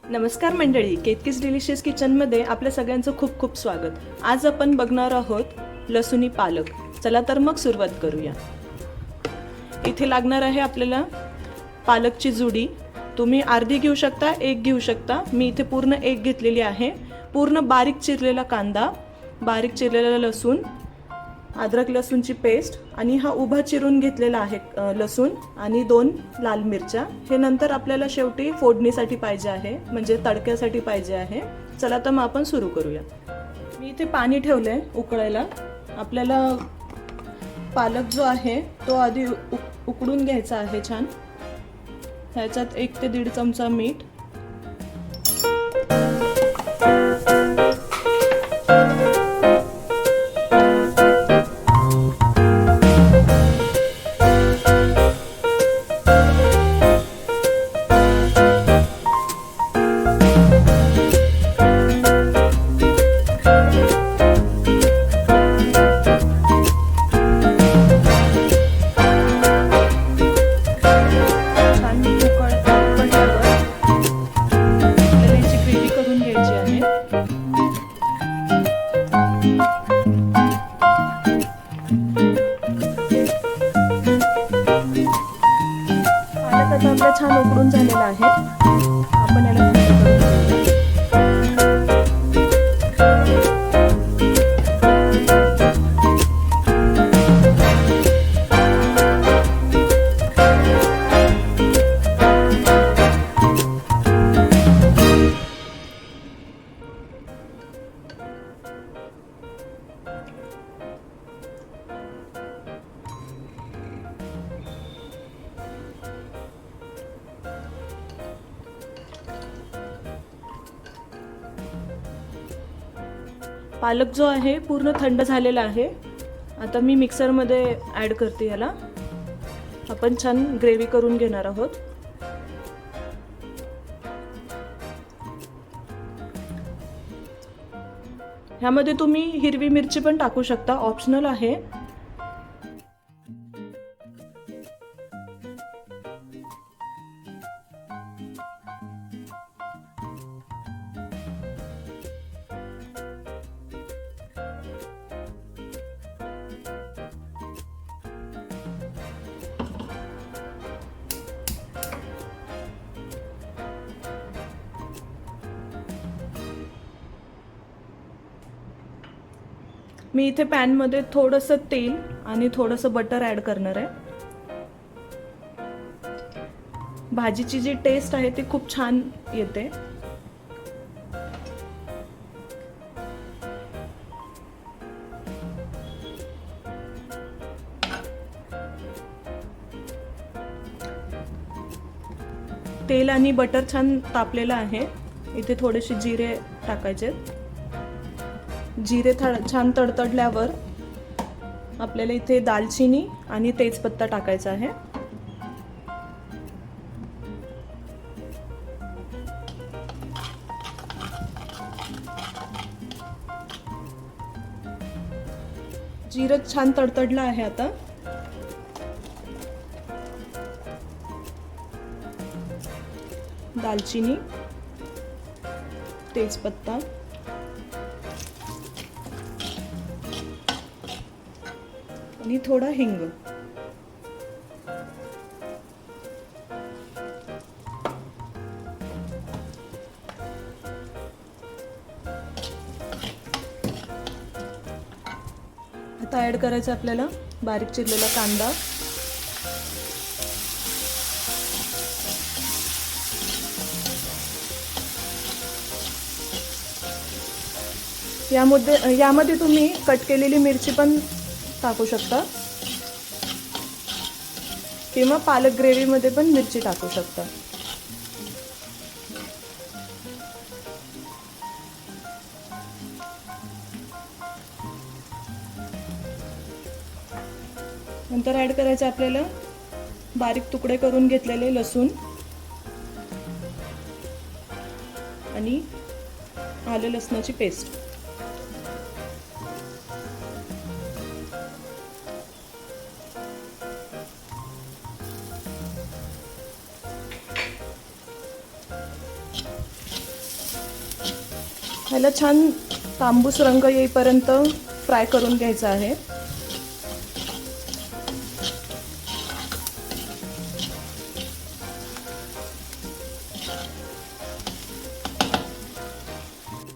नमस्कार मंडळी, केतकीस डिलिशियस किचनमध्ये आपल्या सगळ्यांचं खूप खूप स्वागत. आज आपण बघणार आहोत लसुणी पालक. चला तर मग सुरुवात करूया. इथे लागणार आहे आपल्याला पालकची जुडी. तुम्ही अर्धी घेऊ शकता, एक घेऊ शकता. मी इथे पूर्ण एक घेतलेली आहे. पूर्ण बारीक चिरलेला कांदा, बारीक चिरलेला लसूण, अद्रक लसूणची पेस्ट आणि हा उभा चिरून घेतलेला आहे लसूण आणि 2 लाल मिरच्या. हे नंतर आपल्याला शेवटी फोडणीसाठी पाहिजे आहे, म्हणजे तडक्यासाठी पाहिजे आहे. चला तर मग आपण सुरू करूया. मी इथे पाणी ठेवलंय उकळायला. आपल्याला पालक जो आहे तो आधी उकडून घ्यायचा आहे छान. ह्याच्यात 1 ते 1.5 चमचा मीठ, आपला छान उकडून झालेला आहे. आपण याला पालक जो आहे पूर्ण थंड झालेला आहे. आता मी मिक्सरमध्ये ॲड करते याला. आपण छान ग्रेव्ही करून घेणार आहोत. ह्यामध्ये तुम्ही हिरवी मिरची पण टाकू शकता, ऑप्शनल आहे. मी इथे पॅनमध्ये थोडंसं तेल आणि थोडंसं बटर ॲड करणार आहे. भाजीची जी टेस्ट आहे ती खूप छान येते. तेल आणि बटर छान तापलेलं आहे. इथे थोडेसे जिरे टाकायचे. जिरे छान तडतडल्यावर आपल्याला इथे दालचिनी आणि तेजपत्ता टाकायचा आहे. जिरं छान तडतडलं आहे. आता दालचिनी, तेजपत्ता आणि थोडा हिंग. आता ॲड करायचं आपल्याला बारीक चिरलेला कांदा, यामध्ये तुम्ही कट केलेली मिरची पण टाकू शकता किंवा पालक ग्रेव्हीमध्ये पण मिरची टाकू शकता. नंतर ॲड करायचं आपल्याला बारीक तुकडे करून घेतलेले लसूण आणि आलं लसणाची पेस्ट. ह्याला छान तांबूस रंग येईपर्यंत फ्राय करून घ्यायचा आहे.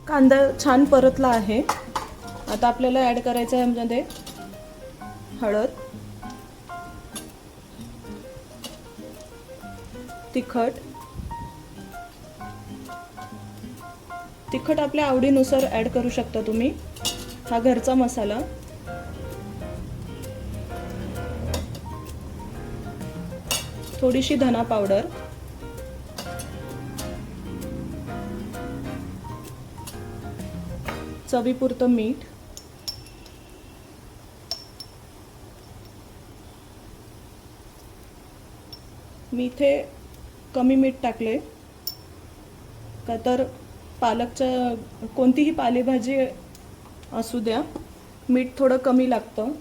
कांदा छान परतला आहे. आता आपल्याला ॲड करायचं आहे यामध्ये हळद, तिखट आपल्या आवडीनुसार ॲड करू शकता तुम्ही. हा घरचा मसाला, थोडीशी धना पावडर, चवीपुरतं मीठ, मी इथे कमी मीठ टाकले का तर पालकच्या कोणतीही पालेभाजी असू द्या मीठ थोडं कमी लागतं.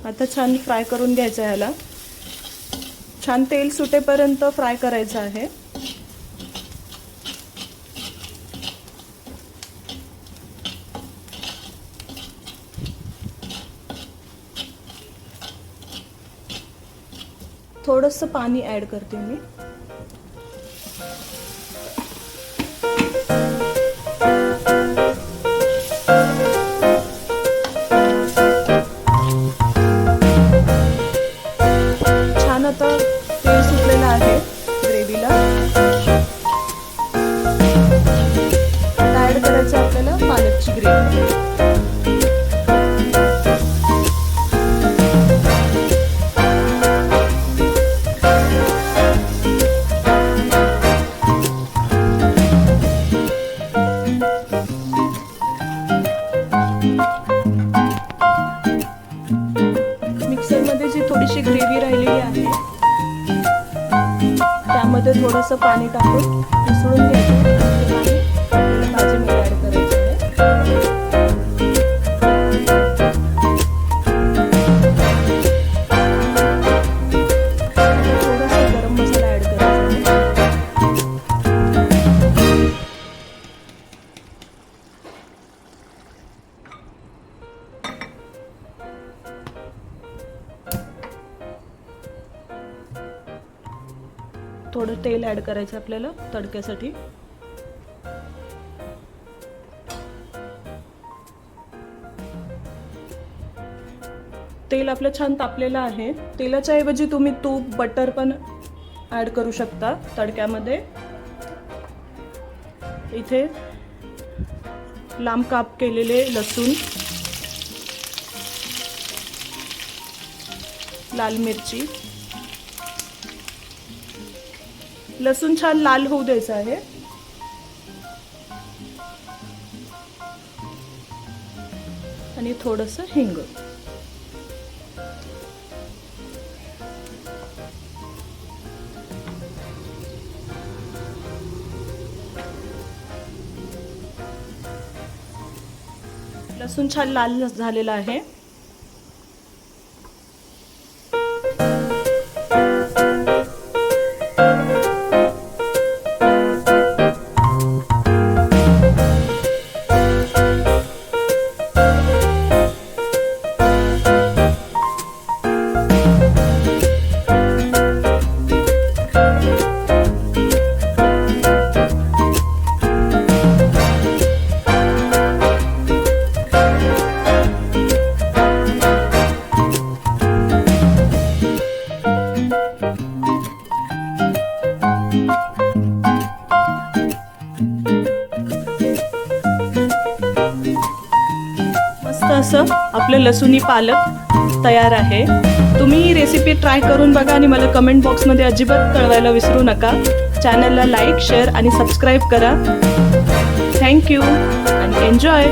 आता छान फ्राय करून घ्यायचं आहे. ह्याला छान तेल सुटेपर्यंत फ्राय करायचं आहे. थोडंसं पाणी ॲड करते मी. छान आता तेल सुटलेलं आहे ग्रेव्हीला. ॲड करायचं आपल्याला पालकची ग्रेव्ही. मिक्सरमध्ये जी थोडीशी ग्रेव्ही राहिलेली आहे त्यामध्ये थोडंसं पाणी टाकून मिसळून घ्यायचं. आपल्याला भाजीमध्ये ॲड करायचं आहे. थोडासा गरम मसाला ॲड करायचा आहे. थोडं तेल ॲड करायचं आपल्याला तडक्यासाठी. तेल आपलं छान तापलेलं आहे. तेलाच्या ऐवजी तुम्ही तूप, बटर पण ॲड करू शकता तडक्यामध्ये. इथे लांब काप केलेले लसूण, लाल मिरची, लसूण छान लाल होऊ द्यायचा आहे. आणि थोडंसं हिंग. लसूण छान लाल झालेला आहे. असं आपलं लसूणी पालक तयार आहे. तुम्ही ही रेसिपी ट्राय करून बघा आणि मला कमेंट बॉक्समध्ये अजिबात कळवायला विसरू नका. चॅनलला लाईक, शेअर आणि सबस्क्राईब करा. Thank you and enjoy.